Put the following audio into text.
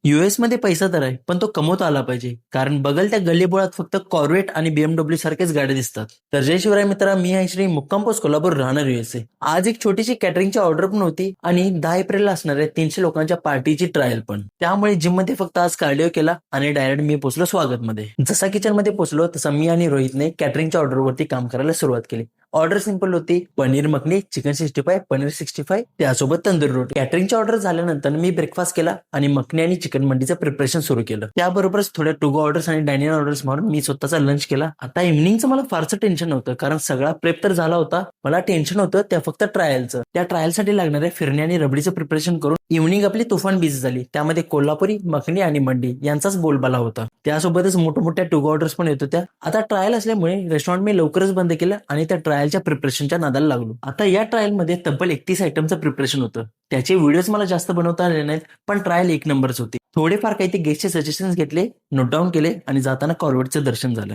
US मध्ये पैसा तर आहे, पण तो कमवता आला पाहिजे. कारण बघल त्या गल्लीबोळात फक्त कॉर्वेट आणि BMW सारखेच गाड्या दिसतात. तर जय शिवराय मित्रा, मी आहे श्री मुक्काम पोस्ट कोल्हापूर, राहणार USA. आज एक छोटीशी कॅटरिंगची ऑर्डर पण होती आणि 10 एप्रिलला असणाऱ्या 300 लोकांच्या पार्टीची ट्रायल पण. त्यामुळे जिम मध्ये फक्त आज कार्डिओ केला आणि डायरेक्ट मी पोहोचलो स्वागत मध्ये. जसा किचन मध्ये पोहोचलो तसं मी आणि रोहितने कॅटरिंगच्या ऑर्डरवरती काम करायला सुरुवात केली. ऑर्डर सिंपल होती, पनीर मखनी, चिकन 65, पनीर 65, त्यासोबत तंदूर रोटी. कॅटरिंगची ऑर्डर झाल्यानंतर मी ब्रेकफास्ट केला आणि मखनी आणि चिकन मंडीचं प्रिपरेशन सुरू केलं. त्याबरोबरच थोड्या टू गो ऑर्डर्स आणि डायनिंग ऑर्डर्स मारून मी स्वतःचा लंच केला. आता इव्हनिंगचं मला फारसं टेन्शन नव्हतं, कारण सगळा प्रेप तर झाला होता. मला टेन्शन होतं त्या फक्त ट्रायलचं. त्या ट्रायलसाठी लागणाऱ्या फिरणी आणि रबडीचं प्रिपरेशन करून इव्हनिंग आपली तुफान बिझी झाली. त्यामध्ये कोल्हापुरी, मखनी आणि मंडी यांचाच बोलबाला होता. त्यासोबतच मोठमोठ्या टू गो ऑर्डर्स पण येत होत्या. आता ट्रायल असल्यामुळे रेस्टॉरंट मी लवकरच बंद केलं आणि त्या ट्रायलच्या प्रिपरेशनच्या नादाला लागलो. आता या ट्रायलमध्ये तब्बल 31 आयटमचं प्रिपरेशन होतं. त्याचे व्हिडिओज मला जास्त बनवता आले नाहीत, पण ट्रायल एक नंबरच होती. थोडेफार काही ते गेस्टचे सजेशन्स घेतले, नोट डाऊन केले आणि जाताना कॉर्वेटचं दर्शन झालं.